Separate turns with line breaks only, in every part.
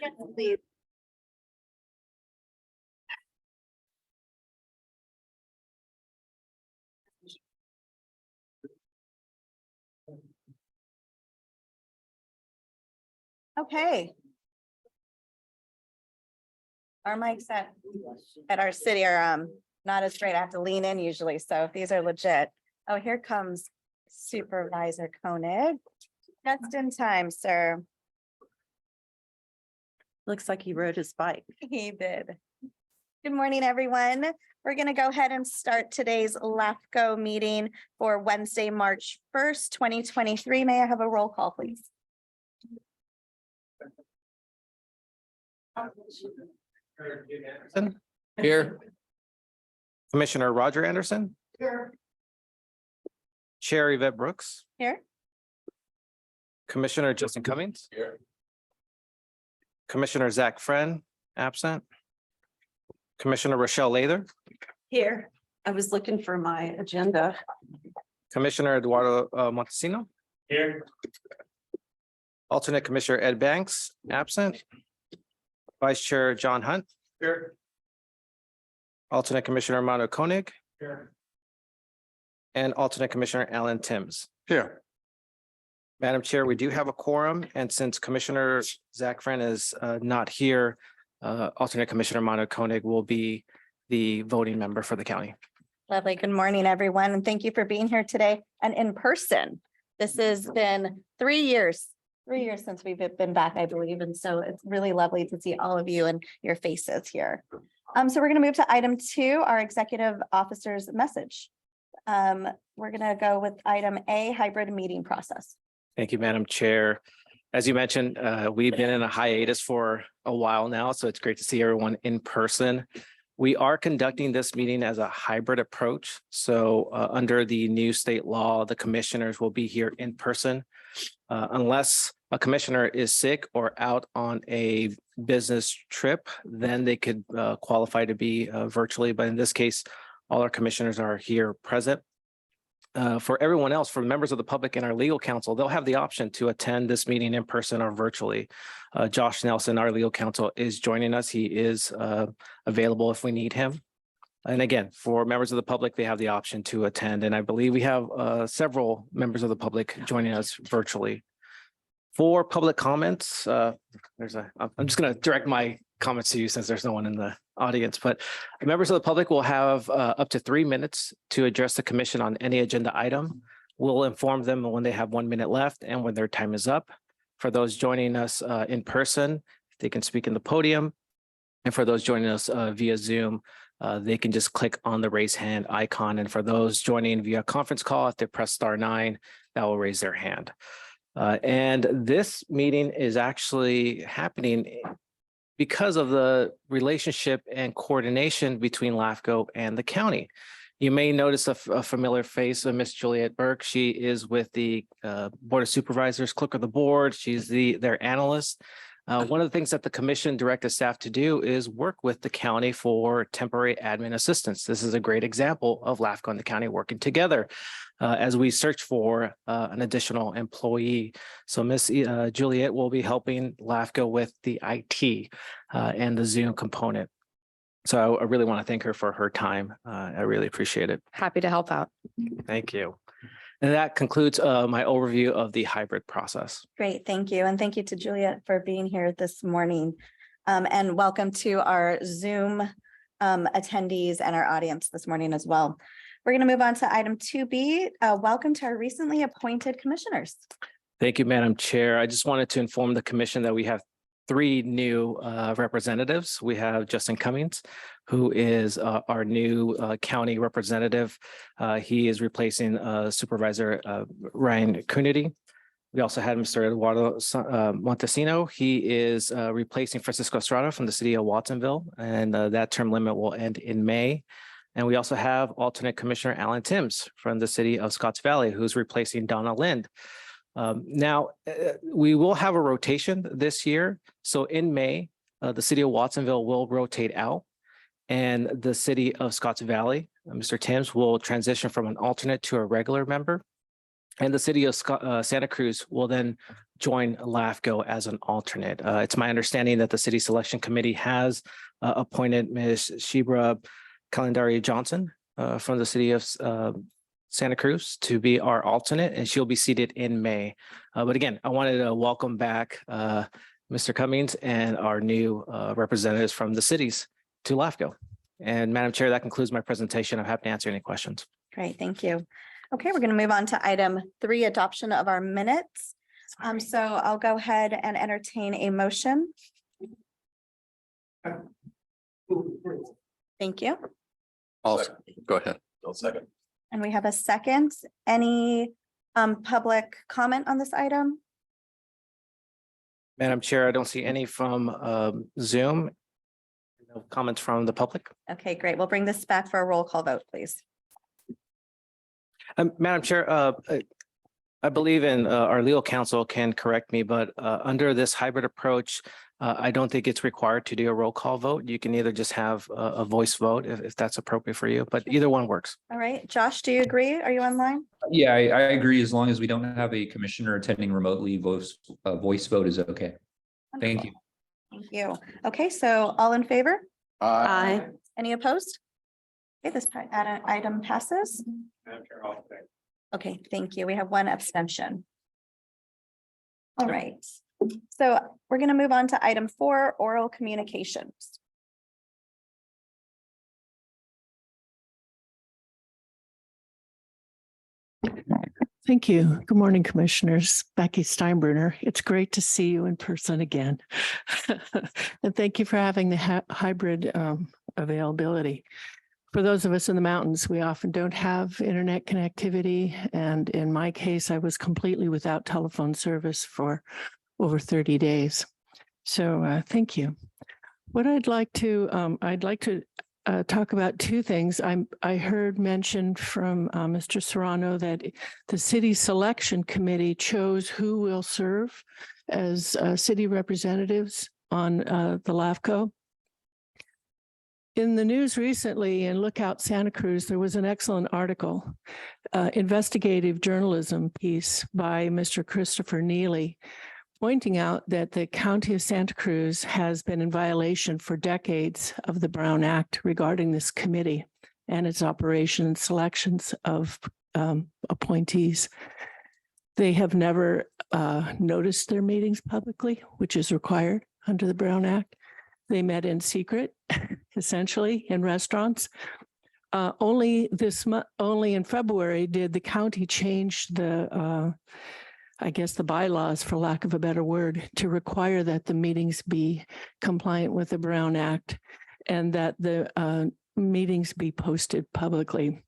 Yes, please. Okay. Our mics at our city are not as straight. I have to lean in usually, so these are legit. Oh, here comes Supervisor Koenig. Just in time, sir.
Looks like he rode his bike.
He did. Good morning, everyone. We're going to go ahead and start today's LAFCO meeting for Wednesday, March 1st, 2023. May I have a roll call, please?
Here. Commissioner Roger Anderson.
Here.
Chair Yvette Brooks.
Here.
Commissioner Justin Cummings.
Here.
Commissioner Zach Friend, absent. Commissioner Rochelle Lather.
Here, I was looking for my agenda.
Commissioner Eduardo Montesino.
Here.
Alternate Commissioner Ed Banks, absent. Vice Chair John Hunt.
Here.
Alternate Commissioner Armando Koenig.
Here.
And alternate Commissioner Alan Timms.
Here.
Madam Chair, we do have a quorum, and since Commissioner Zach Friend is not here, alternate Commissioner Armando Koenig will be the voting member for the county.
Lovely. Good morning, everyone, and thank you for being here today and in person. This has been 3 years since we've been back, I believe, and so it's really lovely to see all of you and your faces here. So we're going to move to item 2, our executive officer's message. We're going to go with item A, hybrid meeting process.
Thank you, Madam Chair. As you mentioned, we've been in a hiatus for a while now, so it's great to see everyone in person. We are conducting this meeting as a hybrid approach. So under the new state law, the commissioners will be here in person. Unless a commissioner is sick or out on a business trip, then they could qualify to be virtually. But in this case, all our commissioners are here present. For everyone else, for members of the public and our legal counsel, they'll have the option to attend this meeting in person or virtually. Josh Nelson, our legal counsel, is joining us. He is available if we need him. And again, for members of the public, they have the option to attend. And I believe we have several members of the public joining us virtually. For public comments, I'm just going to direct my comments to you since there's no one in the audience, but members of the public will have up to 3 minutes to address the commission on any agenda item. We'll inform them when they have 1 minute left and when their time is up. For those joining us in person, they can speak in the podium. And for those joining us via Zoom, they can just click on the raise hand icon. And for those joining via conference call, if they press *9, that will raise their hand. And this meeting is actually happening because of the relationship and coordination between LAFCO and the county. You may notice a familiar face of Miss Juliet Burke. She is with the Board of Supervisors, clerk of the board. She's their analyst. One of the things that the commission directed staff to do is work with the county for temporary admin assistance. This is a great example of LAFCO and the county working together as we search for an additional employee. So Miss Juliet will be helping LAFCO with the IT and the Zoom component. So I really want to thank her for her time. I really appreciate it.
Happy to help out.
Thank you. And that concludes my overview of the hybrid process.
Great, thank you. And thank you to Juliet for being here this morning. And welcome to our Zoom attendees and our audience this morning as well. We're going to move on to item 2B. Welcome to our recently appointed commissioners.
Thank you, Madam Chair. I just wanted to inform the commission that we have 3 new representatives. We have Justin Cummings, who is our new county representative. He is replacing Supervisor Ryan Coonerty. We also had Mr. Eduardo Montesino. He is replacing Francisco Estrada from the city of Watsonville, and that term limit will end in May. And we also have alternate Commissioner Alan Timms from the city of Scotts Valley, who's replacing Donna Lind. Now, we will have a rotation this year. So in May, the city of Watsonville will rotate out, and the city of Scotts Valley, Mr. Timms, will transition from an alternate to a regular member. And the city of Santa Cruz will then join LAFCO as an alternate. It's my understanding that the City Selection Committee has appointed Ms. Shebra Calendari Johnson from the city of Santa Cruz to be our alternate, and she'll be seated in May. But again, I wanted to welcome back Mr. Cummings and our new representatives from the cities to LAFCO. And Madam Chair, that concludes my presentation. I'm happy to answer any questions.
Great, thank you. Okay, we're going to move on to item 3, adoption of our minutes. So I'll go ahead and entertain a motion. Thank you.
Go ahead.
Second.
And we have a second. Any public comment on this item?
Madam Chair, I don't see any from Zoom. No comments from the public.
Okay, great. We'll bring this back for a roll call vote, please.
Madam Chair, I believe in our legal counsel can correct me, but under this hybrid approach, I don't think it's required to do a roll call vote. You can either just have a voice vote if that's appropriate for you, but either one works.
All right, Josh, do you agree? Are you online?
Yeah, I agree. As long as we don't have a commissioner attending remotely, voice vote is okay. Thank you.
Thank you. Okay, so all in favor?
Aye.
Any opposed? Okay, this item passes. Okay, thank you. We have one abstention. All right, so we're going to move on to item 4, oral communications.
Thank you. Good morning, Commissioners. Becky Steinbruner. It's great to see you in person again. And thank you for having the hybrid availability. For those of us in the mountains, we often don't have internet connectivity. And in my case, I was completely without telephone service for over 30 days. So thank you. What I'd like to talk about 2 things. I heard mentioned from Mr. Serrano that the City Selection Committee chose who will serve as city representatives on the LAFCO. In the news recently in Lookout Santa Cruz, there was an excellent article, investigative journalism piece by Mr. Christopher Neely, pointing out that the County of Santa Cruz has been in violation for decades of the Brown Act regarding this committee and its operation and selections of appointees. They have never noticed their meetings publicly, which is required under the Brown Act. They met in secret, essentially, in restaurants. Only in February did the county change the I guess the bylaws, for lack of a better word, to require that the meetings be compliant with the Brown Act and that the meetings be posted publicly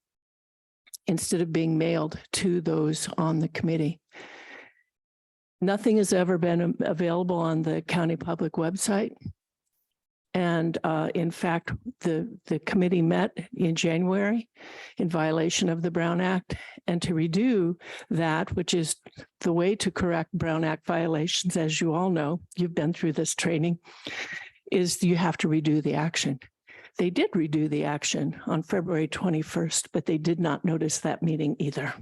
instead of being mailed to those on the committee. Nothing has ever been available on the county public website. And in fact, the committee met in January in violation of the Brown Act. And to redo that, which is the way to correct Brown Act violations, as you all know, you've been through this training, is you have to redo the action. They did redo the action on February 21st, but they did not notice that meeting either.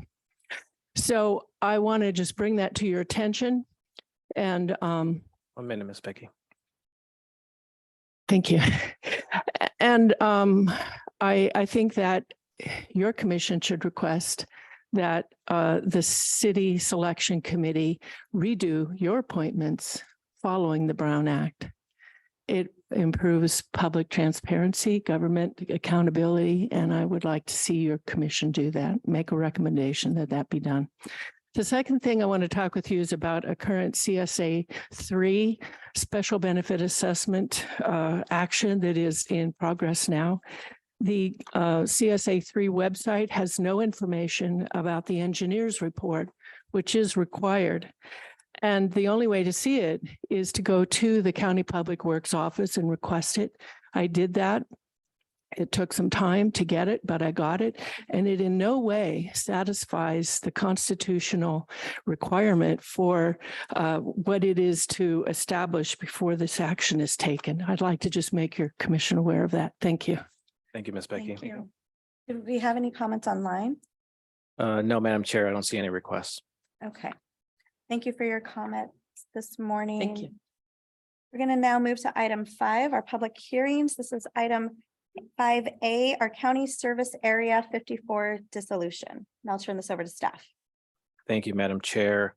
So I want to just bring that to your attention. And
1 minute, Ms. Becky.
thank you. And I think that your commission should request that the City Selection Committee redo your appointments following the Brown Act. It improves public transparency, government accountability, and I would like to see your commission do that, make a recommendation that that be done. The second thing I want to talk with you is about a current CSA 3 special benefit assessment action that is in progress now. The CSA 3 website has no information about the engineer's report, which is required. And the only way to see it is to go to the County Public Works office and request it. I did that. It took some time to get it, but I got it. And it in no way satisfies the constitutional requirement for what it is to establish before this action is taken. I'd like to just make your commission aware of that. Thank you.
Thank you, Ms. Becky.
Thank you. Do we have any comments online?
No, Madam Chair, I don't see any requests.
Okay. Thank you for your comment. this morning.
Thank you.
We're going to now move to item 5, our public hearings. This is item 5A, our county service area 54 dissolution. And I'll turn this over to staff.
Thank you, Madam Chair.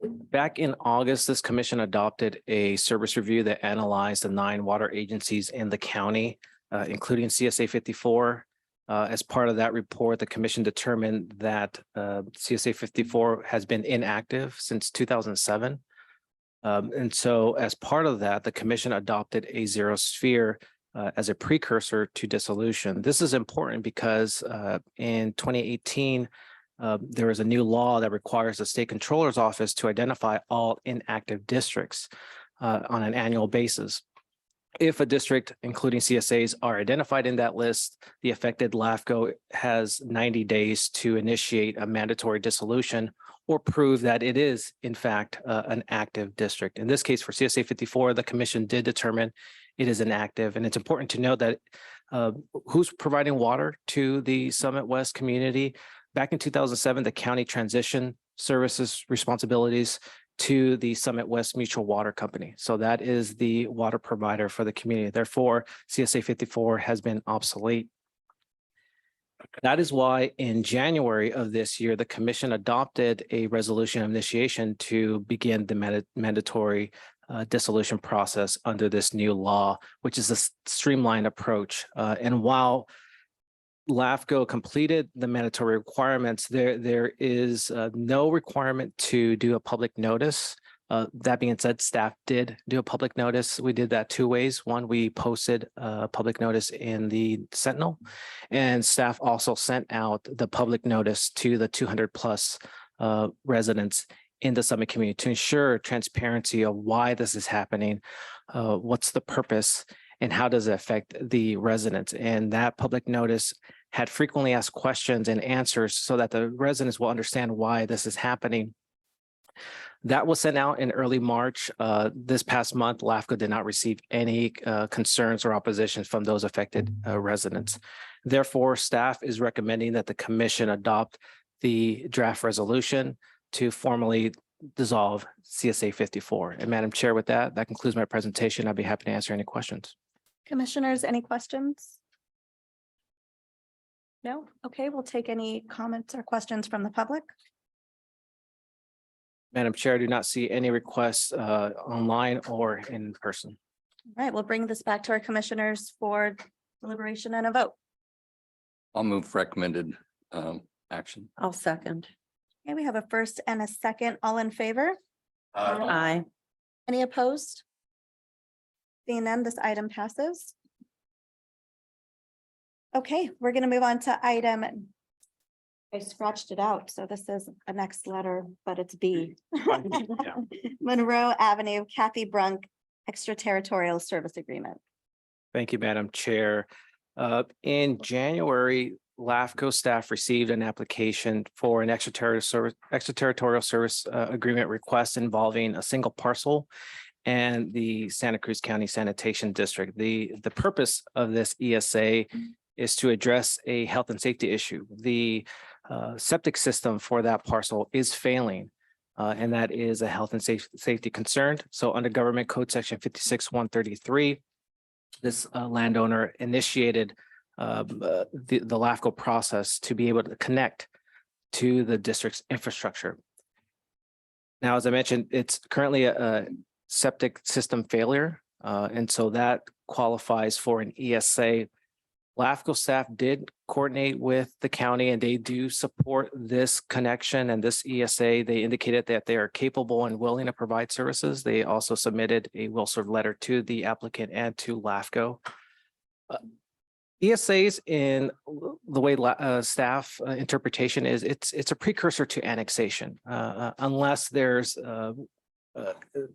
Back in August, this commission adopted a service review that analyzed the 9 water agencies in the county, including CSA 54. As part of that report, the commission determined that CSA 54 has been inactive since 2007. And so as part of that, the commission adopted a zero sphere as a precursor to dissolution. This is important because in 2018, there was a new law that requires the state controller's office to identify all inactive districts on an annual basis. If a district, including CSAs, are identified in that list, the affected LAFCO has 90 days to initiate a mandatory dissolution or prove that it is, in fact, an active district. In this case, for CSA 54, the commission did determine it is inactive. And it's important to note that who's providing water to the Summit West community. Back in 2007, the county transitioned services responsibilities to the Summit West Mutual Water Company. So that is the water provider for the community. Therefore, CSA 54 has been obsolete. That is why in January of this year, the commission adopted a resolution of initiation to begin the mandatory dissolution process under this new law, which is a streamlined approach. And while LAFCO completed the mandatory requirements, there is no requirement to do a public notice. That being said, staff did do a public notice. We did that 2 ways. One, we posted a public notice in the Sentinel, and staff also sent out the public notice to the 200 plus residents in the Summit community to ensure transparency of why this is happening, what's the purpose, and how does it affect the residents. And that public notice had frequently asked questions and answers so that the residents will understand why this is happening. That was sent out in early March. This past month, LAFCO did not receive any concerns or opposition from those affected residents. Therefore, staff is recommending that the commission adopt the draft resolution to formally dissolve CSA 54. And Madam Chair, with that concludes my presentation. I'd be happy to answer any questions.
Commissioners, any questions? No? Okay, we'll take any comments or questions from the public.
Madam Chair, I do not see any requests online or in person.
All right, we'll bring this back to our commissioners for deliberation and a vote.
I'll move recommended action.
I'll second.
Okay, we have a first and a second. All in favor?
Aye.
Any opposed? Seeing none, this item passes. Okay, we're going to move on to item. I scratched it out, so this is a next letter, but it's B. Monroe Avenue, Kathy Brunk, extraterritorial service agreement.
Thank you, Madam Chair. In January, LAFCO staff received an application for an extraterritorial service agreement request involving a single parcel and the Santa Cruz County Sanitation District. The purpose of this ESA is to address a health and safety issue. The septic system for that parcel is failing, and that is a health and safety concern. So under Government Code Section 56-133, this landowner initiated the LAFCO process to be able to connect to the district's infrastructure. Now, as I mentioned, it's currently a septic system failure, and so that qualifies for an ESA. LAFCO staff did coordinate with the county and they do support this connection and this ESA. They indicated that they are capable and willing to provide services. They also submitted a will serve letter to the applicant and to LAFCO. ESAs, in the way staff interpretation is, it's a precursor to annexation, unless there's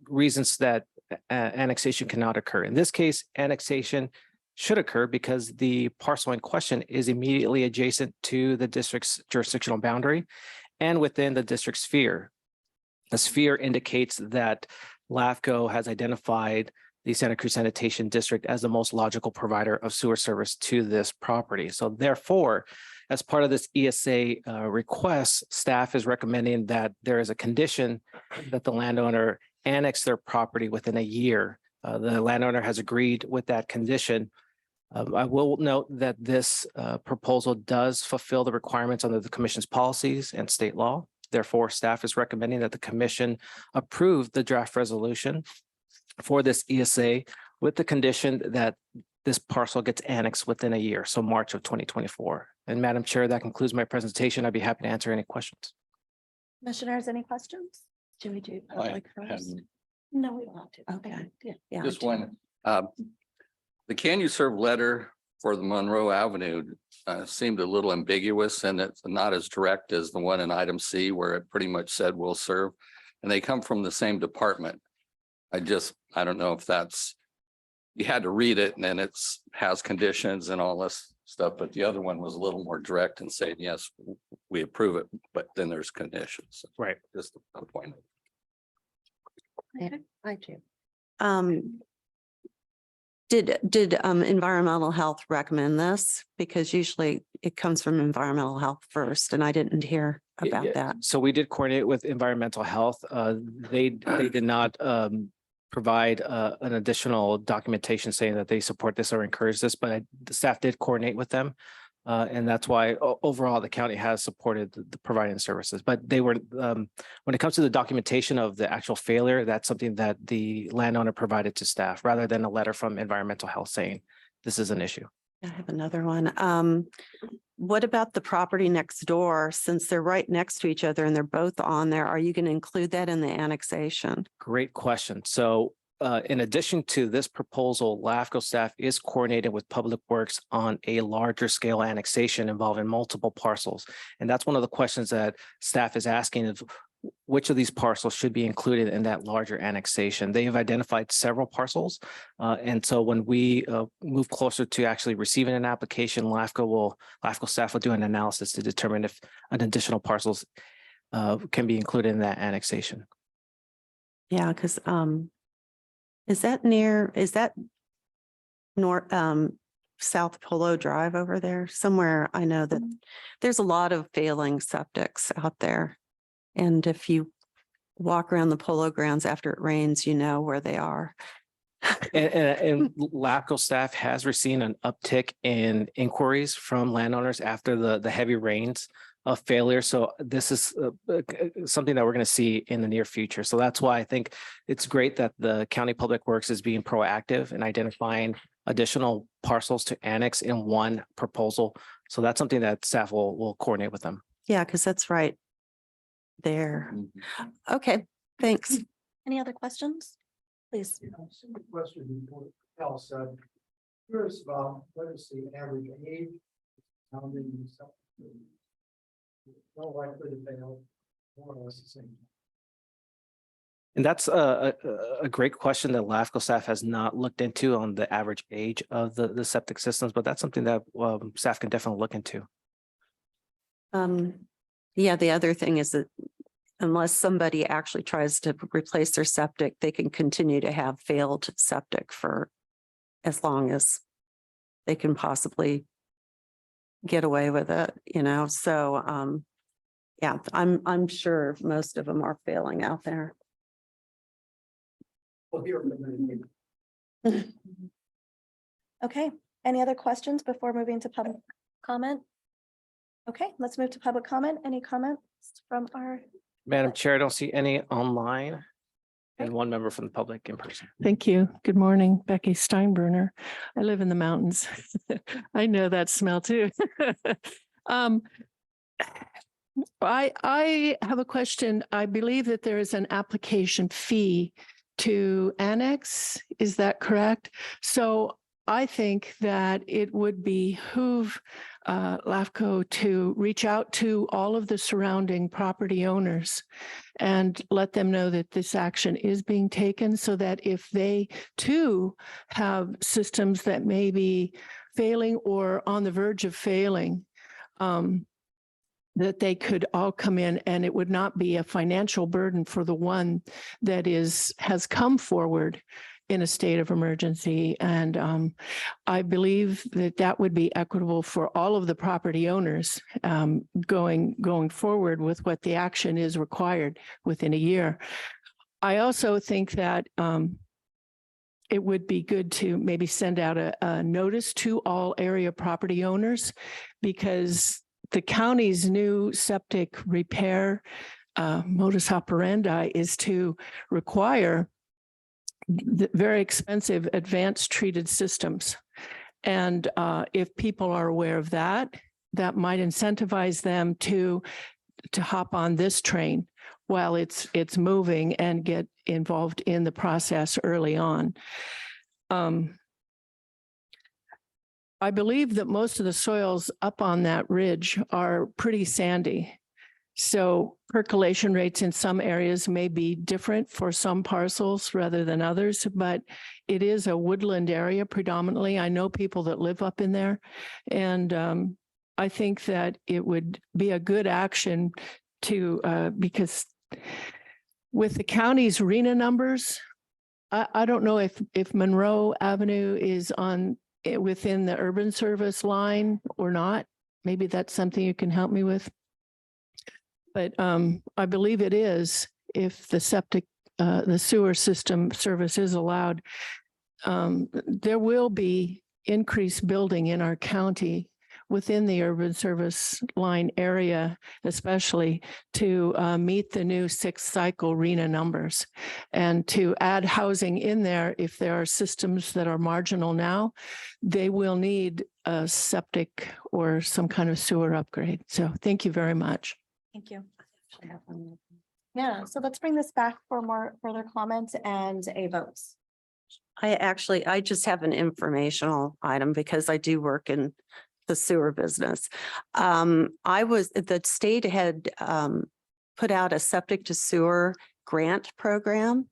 reasons that annexation cannot occur. In this case, annexation should occur because the parcel in question is immediately adjacent to the district's jurisdictional boundary and within the district sphere. The sphere indicates that LAFCO has identified the Santa Cruz Sanitation District as the most logical provider of sewer service to this property. So therefore, as part of this ESA request, staff is recommending that there is a condition that the landowner annex their property within a year. The landowner has agreed with that condition. I will note that this proposal does fulfill the requirements under the commission's policies and state law. Therefore, staff is recommending that the commission approve the draft resolution for this ESA with the condition that this parcel gets annexed within a year, so March of 2024. And Madam Chair, that concludes my presentation. I'd be happy to answer any questions.
Commissioners, any questions?
Do we do
I
public
had
first?
No, we don't have to.
Okay.
Yeah.
Yeah.
just one. The can you serve letter for the Monroe Avenue seemed a little ambiguous, and it's not as direct as the one in item C where it pretty much said will serve. And they come from the same department. I don't know if that's, you had to read it and then has conditions and all this stuff, but the other one was a little more direct and saying, yes, we approve it, but then there's conditions.
Right.
Just a point.
I do. Did environmental health recommend this? Because usually it comes from environmental health first, and I didn't hear about that.
So we did coordinate with environmental health. They did not provide an additional documentation saying that they support this or encourage this, but the staff did coordinate with them. And that's why overall the county has supported the providing services, but they were, when it comes to the documentation of the actual failure, that's something that the landowner provided to staff rather than a letter from environmental health saying this is an issue.
I have another one. What about the property next door? Since they're right next to each other and they're both on there, are you going to include that in the annexation?
Great question. So in addition to this proposal, LAFCO staff is coordinated with Public Works on a larger scale annexation involving multiple parcels. And that's one of the questions that staff is asking of which of these parcels should be included in that larger annexation. They have identified several parcels. And so when we move closer to actually receiving an application, LAFCO staff will do an analysis to determine if an additional parcels can be included in that annexation.
Yeah, because is that north, South Polo Drive over there? Somewhere I know that there's a lot of failing septics out there. And if you walk around the polo grounds after it rains, you know where they are.
And LAFCO staff has received an uptick in inquiries from landowners after the heavy rains of failure. So this is something that we're going to see in the near future. So that's why I think it's great that the County Public Works is being proactive in identifying additional parcels to annex in one proposal. So that's something that staff will coordinate with them.
Yeah, because that's right there. Okay, thanks.
Any other questions? Please.
Simple question before Al said, curious about what is the average age? How many no likely to fail, more or less the same.
And that's a great question that LAFCO staff has not looked into on the average age of the septic systems, but that's something that staff can definitely look into.
Yeah, the other thing is that unless somebody actually tries to replace their septic, they can continue to have failed septic for as long as they can possibly get away with it, you know? So, yeah, I'm sure most of them are failing out there.
Well, here, but
Okay, any other questions before moving to public comment? Okay, let's move to public comment. Any comments from our?
Madam Chair, I don't see any online and one member from the public in person.
Thank you. Good morning, Becky Steinbruner. I live in the mountains. I know that smell too. I have a question. I believe that there is an application fee to annex. Is that correct? So I think that it would behoove LAFCO to reach out to all of the surrounding property owners and let them know that this action is being taken so that if they too have systems that may be failing or on the verge of failing, that they could all come in and it would not be a financial burden for the one that has come forward in a state of emergency. And I believe that that would be equitable for all of the property owners going forward with what the action is required within a year. I also think that it would be good to maybe send out a notice to all area property owners, because the county's new septic repair modus operandi is to require the very expensive advanced treated systems. And if people are aware of that, that might incentivize them to hop on this train while it's moving and get involved in the process early on. I believe that most of the soils up on that ridge are pretty sandy. So percolation rates in some areas may be different for some parcels rather than others, but it is a woodland area predominantly. I know people that live up in there. And I think that it would be a good action to, because with the county's RENA numbers, I don't know if Monroe Avenue is within the urban service line or not. Maybe that's something you can help me with. But I believe it is, if the sewer system service is allowed. There will be increased building in our county within the urban service line area, especially to meet the new 6th cycle RENA numbers, and to add housing in there. If there are systems that are marginal now, they will need a septic or some kind of sewer upgrade. So thank you very much.
Thank you. Yeah, so let's bring this back for more further comments and a vote.
I just have an informational item because I do work in the sewer business. The state had put out a septic to sewer grant program.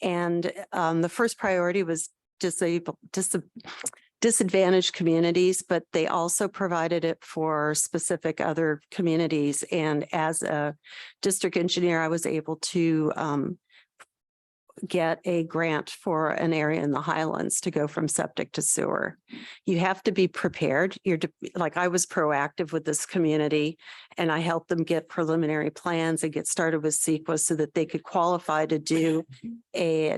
And the first priority was disadvantaged communities, but they also provided it for specific other communities. And as a district engineer, I was able to get a grant for an area in the Highlands to go from septic to sewer. You have to be prepared. Like, I was proactive with this community, and I helped them get preliminary plans and get started with CEQA so that they could qualify to do a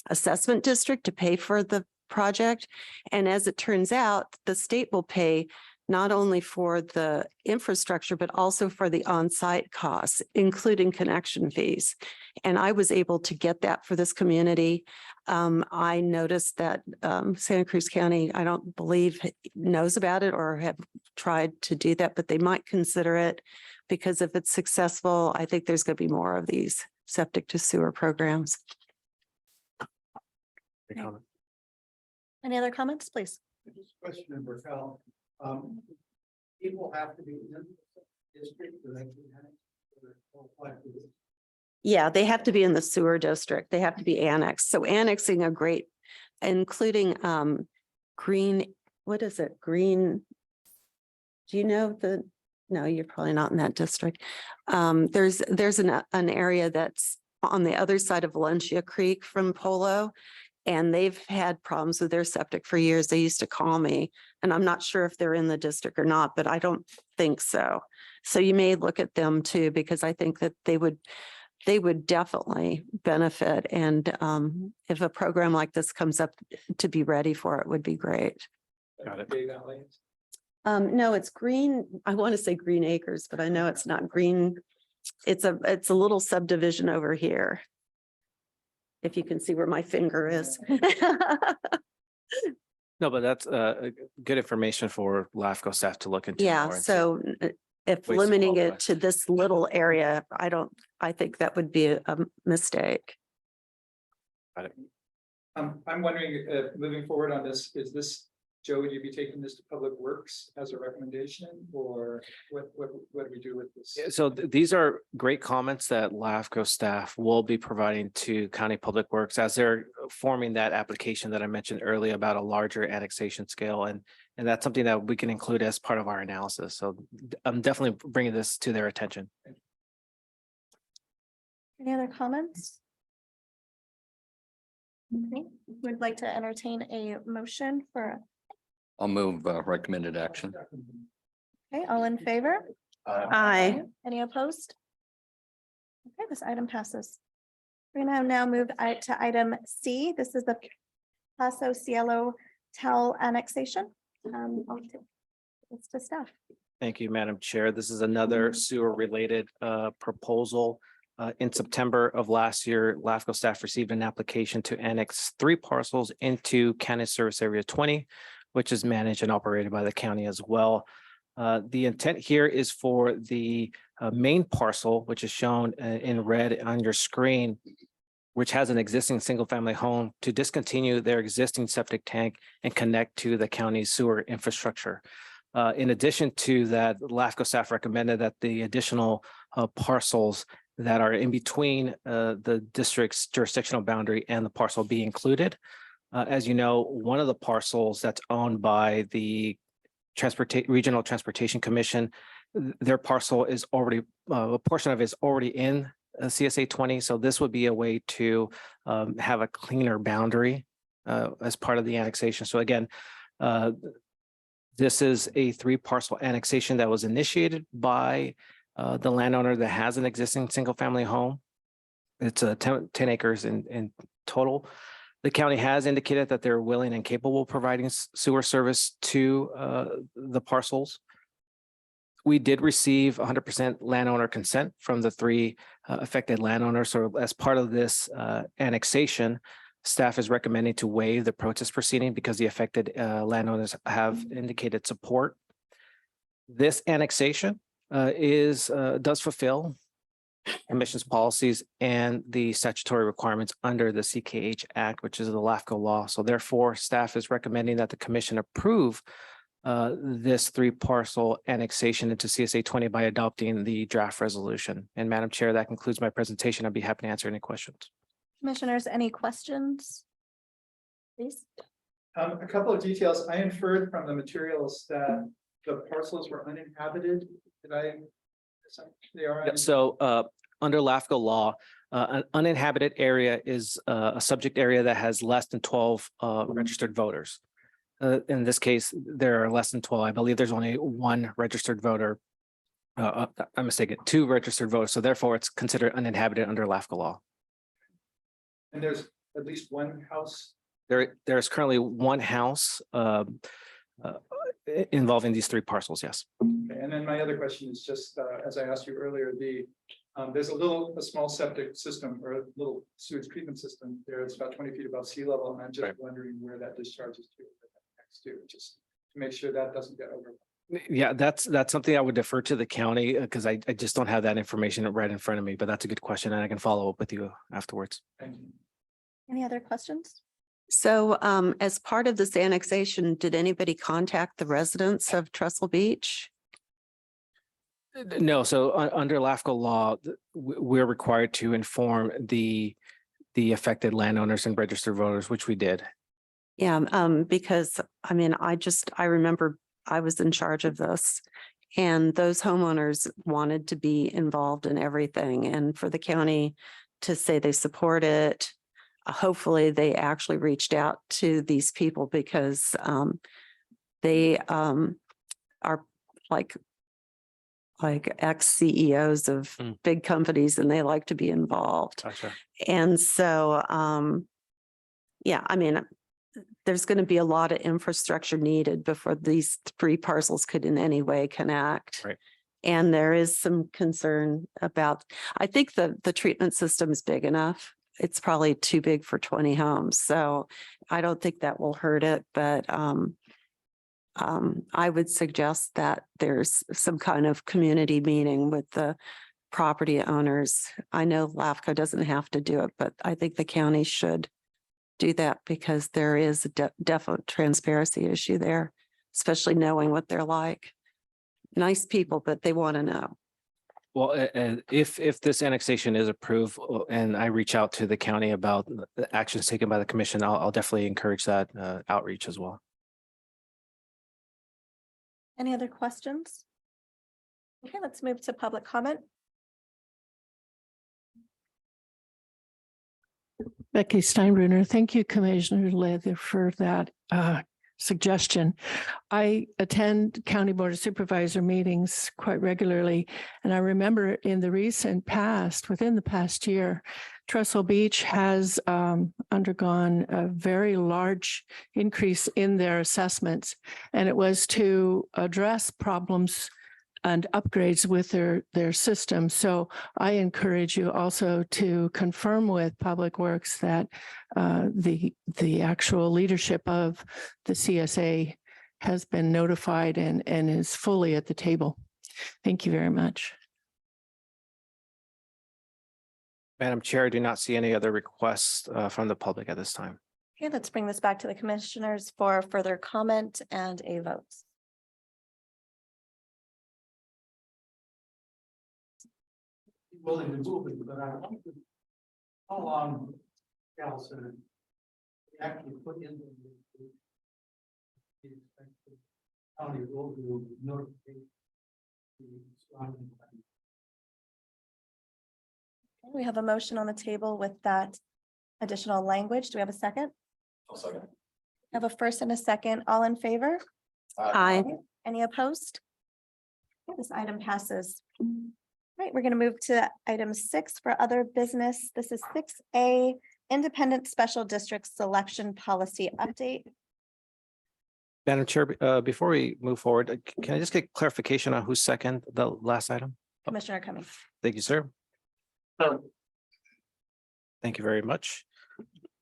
assessment district to pay for the project. And as it turns out, the state will pay not only for the infrastructure, but also for the on-site costs, including connection fees. And I was able to get that for this community. I noticed that Santa Cruz County, I don't believe, knows about it or have tried to do that, but they might consider it, because if it's successful, I think there's going to be more of these septic to sewer programs.
Any other comments, please?
Just a question in Burkell. People have to be in the district or they can
Yeah, they have to be in the sewer district. They have to be annexed. So annexing including green, what is it? Green. Do you know no, you're probably not in that district. There's an area that's on the other side of Valencia Creek from Polo, and they've had problems with their septic for years. They used to call me, and I'm not sure if they're in the district or not, but I don't think so. So you may look at them too, because I think that they would definitely benefit. And if a program like this comes up, to be ready for it would be great.
Got it.
No, it's Green. I want to say Green Acres, but I know it's not Green. It's a little subdivision over here. If you can see where my finger is.
No, but that's good information for LAFCO staff to look into.
Yeah,
more and see.
so if
Waste
limiting
qualify.
it to this little area, I think that would be a mistake.
Got it.
I'm wondering, moving forward on this, Joe, would you be taking this to Public Works as a recommendation, or what do we do with this?
Yeah, so these are great comments that LAFCO staff will be providing to County Public Works as they're forming that application that I mentioned earlier about a larger annexation scale. And that's something that we can include as part of our analysis. So I'm definitely bringing this to their attention.
Any other comments? Okay, would like to entertain a motion for,
I'll move recommended action.
okay, all in favor?
Aye.
Any opposed? Okay, this item passes. We're gonna now move to item C. This is the Paso Cielo Tel annexation. It's to staff.
Thank you, Madam Chair. This is another sewer-related proposal. In September of last year, LAFCO staff received an application to annex 3 parcels into County Service Area 20, which is managed and operated by the county as well. The intent here is for the main parcel, which is shown in red on your screen, which has an existing single-family home, to discontinue their existing septic tank and connect to the county's sewer infrastructure. In addition to that, LAFCO staff recommended that the additional parcels that are in between the district's jurisdictional boundary and the parcel be included. As you know, one of the parcels that's owned by the Regional Transportation Commission, their parcel is already, a portion of it is already in CSA 20. So this would be a way to have a cleaner boundary as part of the annexation. So again, this is a 3 parcel annexation that was initiated by the landowner that has an existing single family home. It's 10 acres in total. The county has indicated that they're willing and capable of providing sewer service to the parcels. We did receive 100% landowner consent from the 3 affected landowners. So as part of this annexation, staff is recommending to waive the protest proceeding because the affected landowners have indicated support. This annexation does fulfill Commission's policies and the statutory requirements under the CKH Act, which is the LAFCO law. So therefore, staff is recommending that the commission approve this 3 parcel annexation into CSA 20 by adopting the draft resolution. And Madam Chair, that concludes my presentation. I'd be happy to answer any questions.
Commissioners, any questions? Please.
A couple of details. I inferred from the materials that the parcels were uninhabited. Did I? They are.
Yep. So under LAFCO law, an uninhabited area is a subject area that has less than 12 registered voters. In this case, there are less than 12. I believe there's only 1 registered voter. I'm mistaken, 2 registered voters. So therefore, it's considered uninhabited under LAFCO law.
And there's at least 1 house.
There's currently 1 house involving these 3 parcels. Yes.
Okay, and then my other question is just, as I asked you earlier, there's a small septic system or a little sewage treatment system there. It's about 20 feet above sea level. And I'm just wondering where that discharges to, just to make sure that doesn't get over.
Yeah, that's something I would defer to the county because I just don't have that information right in front of me, but that's a good question and I can follow up with you afterwards.
Thank you.
Any other questions?
So as part of this annexation, did anybody contact the residents of Trestle Beach?
No, so under LAFCO law, we're required to inform the affected landowners and registered voters, which we did.
Yeah, because I mean, I remember I was in charge of this and those homeowners wanted to be involved in everything. And for the county to say they support it, hopefully they actually reached out to these people because they are like ex-CEOs of big companies and they like to be involved.
Gotcha.
And so, yeah, I mean, there's going to be a lot of infrastructure needed before these 3 parcels could in any way connect.
Right.
And there is some concern about, I think the treatment system is big enough. It's probably too big for 20 homes. So I don't think that will hurt it, but I would suggest that there's some kind of community meeting with the property owners. I know LAFCO doesn't have to do it, but I think the county should do that because there is a definite transparency issue there, especially knowing what they're like. Nice people, but they want to know.
Well, if this annexation is approved and I reach out to the county about the actions taken by the commission, I'll definitely encourage that outreach as well.
Any other questions? Okay, let's move to public comment.
Becky Steinbruner, thank you, Commissioner Leather, for that suggestion. I attend County Board of Supervisor meetings quite regularly, and I remember in the recent past, within the past year, Trestle Beach has undergone a very large increase in their assessments, and it was to address problems and upgrades with their system. So I encourage you also to confirm with Public Works that the actual leadership of the CSA has been notified and is fully at the table. Thank you very much.
Madam Chair, I do not see any other requests from the public at this time.
Okay, let's bring this back to the commissioners for further comment and a vote.
Willing to move it, but I wonder how long Cal said we actually put in the county road will notify the surrounding county.
We have a motion on the table with that additional language. Do we have a second?
I'll second.
We have a first and a second. All in favor?
Aye.
Any opposed? Okay, this item passes. Right, we're going to move to item 6 for other business. This is 6A, Independent Special District Selection Policy Update.
Madam Chair, before we move forward, can I just get clarification on who's second the last item?
Commissioner Cummings.
Thank you, sir. Thank you very much.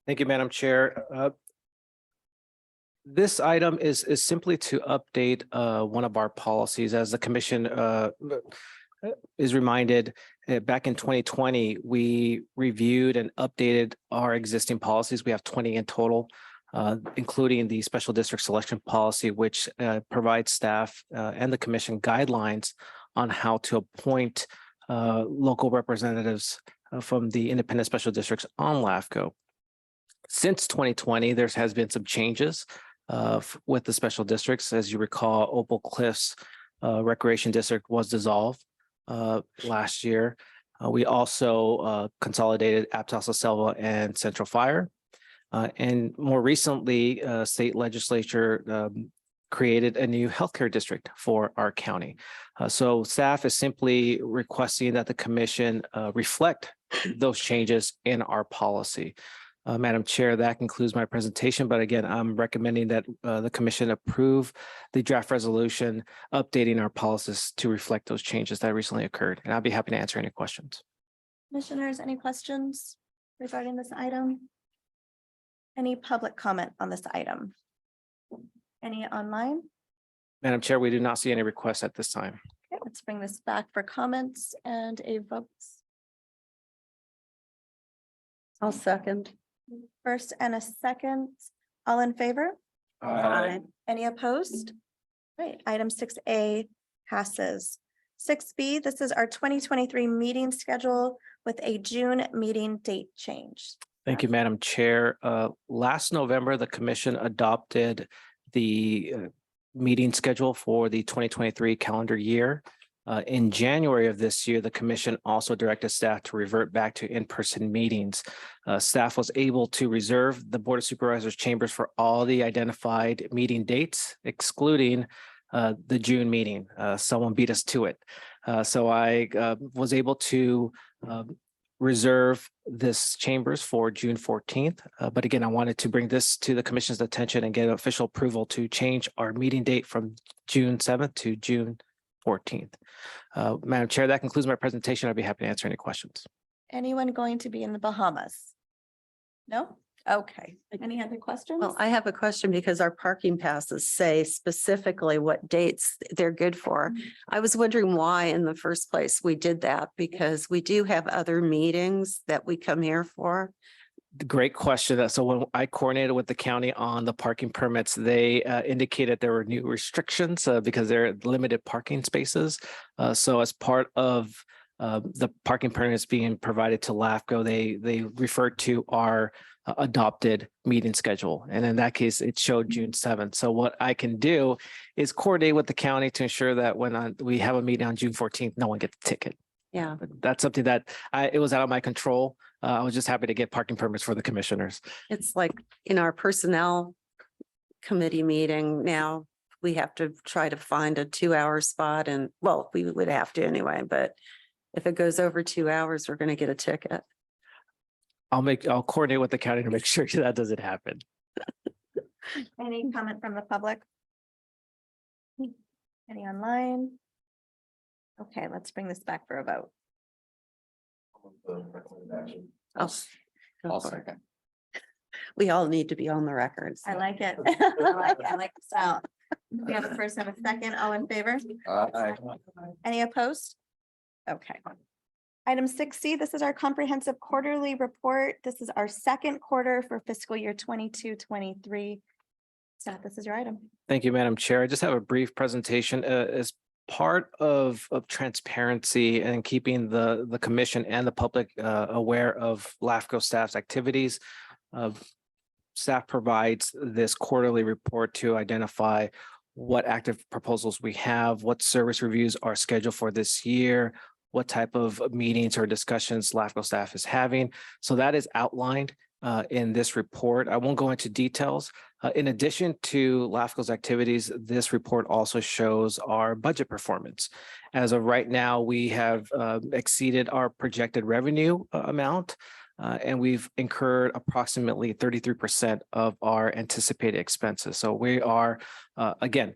Thank you, Madam Chair. This item is simply to update one of our policies. As the commission is reminded, back in 2020, we reviewed and updated our existing policies. We have 20 in total, including the special district selection policy, which provides staff and the commission guidelines on how to appoint local representatives from the independent special districts on LAFCO. Since 2020, there has been some changes with the special districts. As you recall, Opal Cliffs Recreation District was dissolved last year. We also consolidated Aptos Selva and Central Fire. And more recently, state legislature created a new healthcare district for our county. So staff is simply requesting that the commission reflect those changes in our policy. Madam Chair, that concludes my presentation. But again, I'm recommending that the commission approve the draft resolution updating our policies to reflect those changes that recently occurred. And I'll be happy to answer any questions.
Commissioners, any questions regarding this item? Any public comment on this item? Any online?
Madam Chair, we do not see any requests at this time.
Okay, let's bring this back for comments and a vote.
I'll second.
First and a second. All in favor?
Aye.
Any opposed? Right, item 6A passes. 6B, this is our 2023 meeting schedule with a June meeting date change.
Thank you, Madam Chair. Last November, the commission adopted the meeting schedule for the 2023 calendar year. In January of this year, the commission also directed staff to revert back to in-person meetings. Staff was able to reserve the Board of Supervisors chambers for all the identified meeting dates, excluding the June meeting. Someone beat us to it. So I was able to reserve this chambers for June 14th. But again, I wanted to bring this to the commission's attention and get official approval to change our meeting date from June 7th to June 14th. Madam Chair, that concludes my presentation. I'd be happy to answer any questions.
Anyone going to be in the Bahamas? No? Okay. Any other questions?
Well, I have a question because our parking passes say specifically what dates they're good for. I was wondering why in the first place we did that, because we do have other meetings that we come here for.
Great question. So when I coordinated with the county on the parking permits, they indicated there were new restrictions because there are limited parking spaces. So as part of the parking permits being provided to LAFCO, they referred to our adopted meeting schedule. And in that case, it showed June 7th. So what I can do is coordinate with the county to ensure that when we have a meeting on June 14th, no one gets a ticket.
Yeah.
But that's something that it was out of my control. I was just happy to get parking permits for the commissioners.
It's like in our personnel committee meeting now, we have to try to find a 2-hour spot and, well, we would have to anyway, but if it goes over 2 hours, we're going to get a ticket.
I'll coordinate with the county to make sure that doesn't happen.
Any comment from the public? Any online? Okay, let's bring this back for a vote.
I'll
I'll second.
We all need to be on the records.
I like it. I like the sound. We have a first and a second. All in favor?
Aye.
Any opposed? Okay. Item 6C, this is our comprehensive quarterly report. This is our second quarter for fiscal year 22-23. Staff, this is your item.
Thank you, Madam Chair. I just have a brief presentation as part of transparency and keeping the commission and the public aware of LAFCO staff's activities. Staff provides this quarterly report to identify what active proposals we have, what service reviews are scheduled for this year, what type of meetings or discussions LAFCO staff is having. So that is outlined in this report. I won't go into details. In addition to LAFCO's activities, this report also shows our budget performance. As of right now, we have exceeded our projected revenue amount, and we've incurred approximately 33% of our anticipated expenses. So we are, again,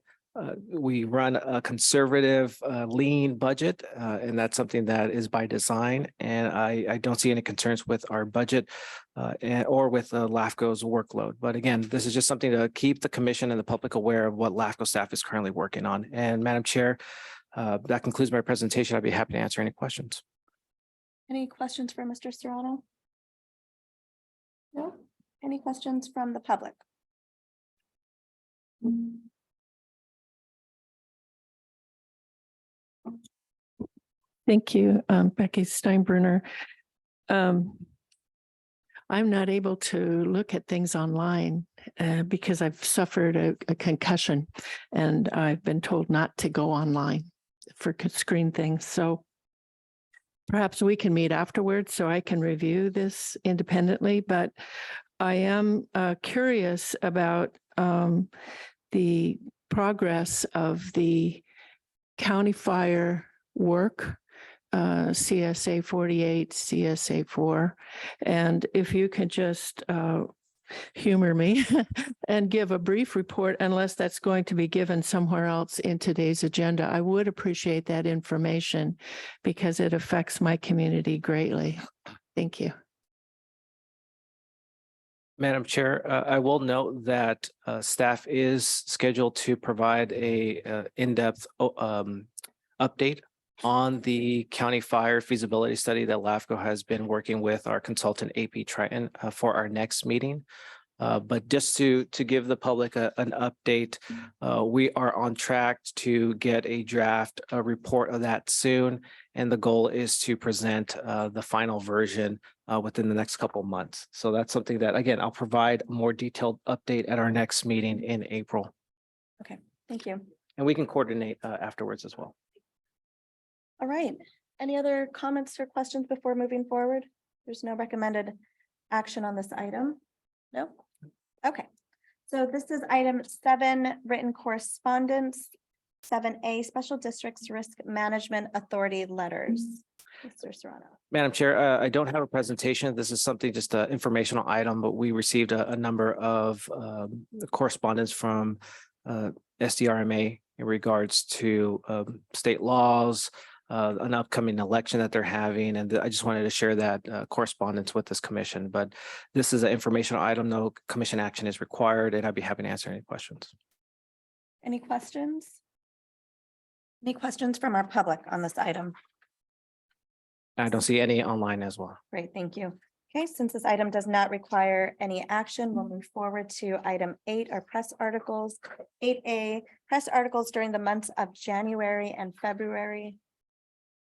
we run a conservative, lean budget, and that's something that is by design. And I don't see any concerns with our budget or with LAFCO's workload. But again, this is just something to keep the commission and the public aware of what LAFCO staff is currently working on. And Madam Chair, that concludes my presentation. I'd be happy to answer any questions.
Any questions for Mr. Serrano? No? Any questions from the public?
Thank you, Becky Steinbruner. I'm not able to look at things online because I've suffered a concussion and I've been told not to go online for screen things. So perhaps we can meet afterwards so I can review this independently, but I am curious about the progress of the county fire work, CSA 48, CSA 4. And if you could just humor me and give a brief report, unless that's going to be given somewhere else in today's agenda, I would appreciate that information because it affects my community greatly. Thank you.
Madam Chair, I will note that staff is scheduled to provide a in-depth update on the county fire feasibility study that LAFCO has been working with our consultant AP Triton for our next meeting. But just to give the public an update, we are on track to get a draft report of that soon. And the goal is to present the final version within the next couple of months. So that's something that, again, I'll provide a more detailed update at our next meeting in April.
Okay, thank you.
And we can coordinate afterwards as well.
All right. Any other comments or questions before moving forward? There's no recommended action on this item. No? Okay. So this is item 7, written correspondence. 7A, Special Districts Risk Management Authority letters. Mr. Serrano.
Madam Chair, I don't have a presentation. This is something, just an informational item, but we received a number of correspondence from SDRMA in regards to state laws, an upcoming election that they're having. And I just wanted to share that correspondence with this commission. But this is an informational item. No commission action is required, and I'd be happy to answer any questions.
Any questions? Any questions from our public on this item?
I don't see any online as well.
Great, thank you. Okay, since this item does not require any action, we'll move forward to item 8, our press articles. 8A, press articles during the months of January and February.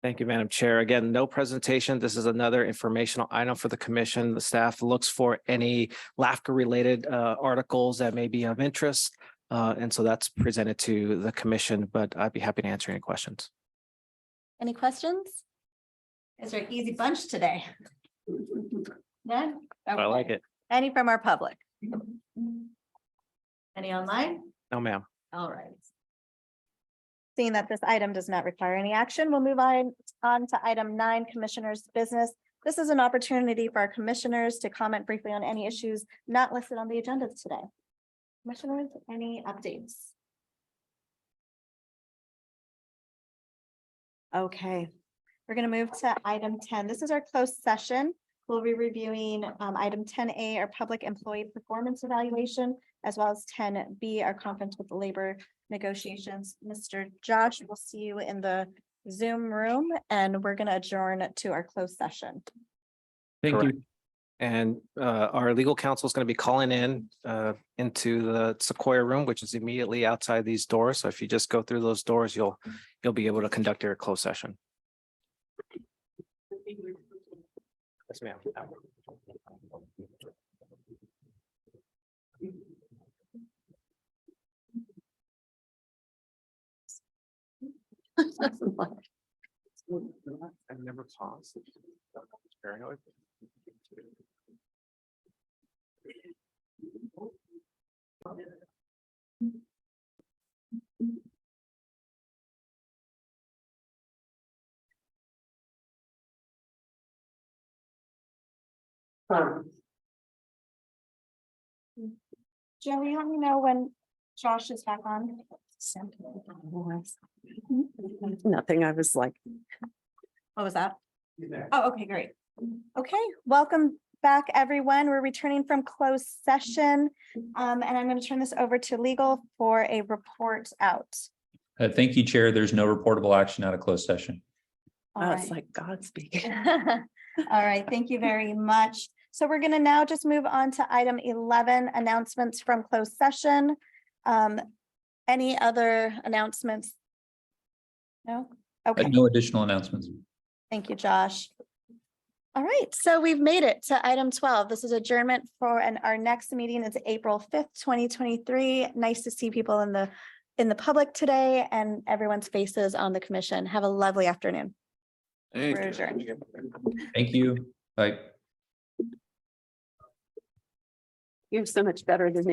Thank you, Madam Chair. Again, no presentation. This is another informational item for the commission. The staff looks for any LAFCO related articles that may be of interest. And so that's presented to the commission, but I'd be happy to answer any questions.
Any questions? It's an easy bunch today. None?
I like
Okay.
it.
Any from our public? Any online?
No, ma'am.
All right. Seeing that this item does not require any action, we'll move on to item 9, Commissioners' Business. This is an opportunity for our commissioners to comment briefly on any issues not listed on the agenda today. Commissioners, any updates? Okay, we're going to move to item 10. This is our closed session. We'll be reviewing item 10A, our public employee performance evaluation, as well as 10B, our conference with the labor negotiations. Mr. Josh, we'll see you in the Zoom room, and we're going to adjourn to our closed session.
Thank
Correct.
you.
And our legal counsel is going to be calling in into the Sequoia room, which is immediately outside these doors. So if you just go through those doors, you'll be able to conduct your closed session. Yes, ma'am. I've never paused. Paranoid.
Joe, will you let me know when Josh is back on?
Nothing. I was like,
What was that? Oh, okay, great. Okay, welcome back, everyone. We're returning from closed session. And I'm going to turn this over to legal for a report out.
Thank you, Chair. There's no reportable action out of closed session.
All
oh, it's
right.
like God speaking.
All right, thank you very much. So we're going to now just move on to item 11, announcements from closed session. Any other announcements? No? Okay.
No additional announcements.
Thank you, Josh. All right, so we've made it to item 12. This is adjournment for, and our next meeting is April 5th, 2023. Nice to see people in the public today and everyone's faces on the commission. Have a lovely afternoon.
Thank
We're
you.
adjourned.
Thank you. Bye.
You're so much better than me.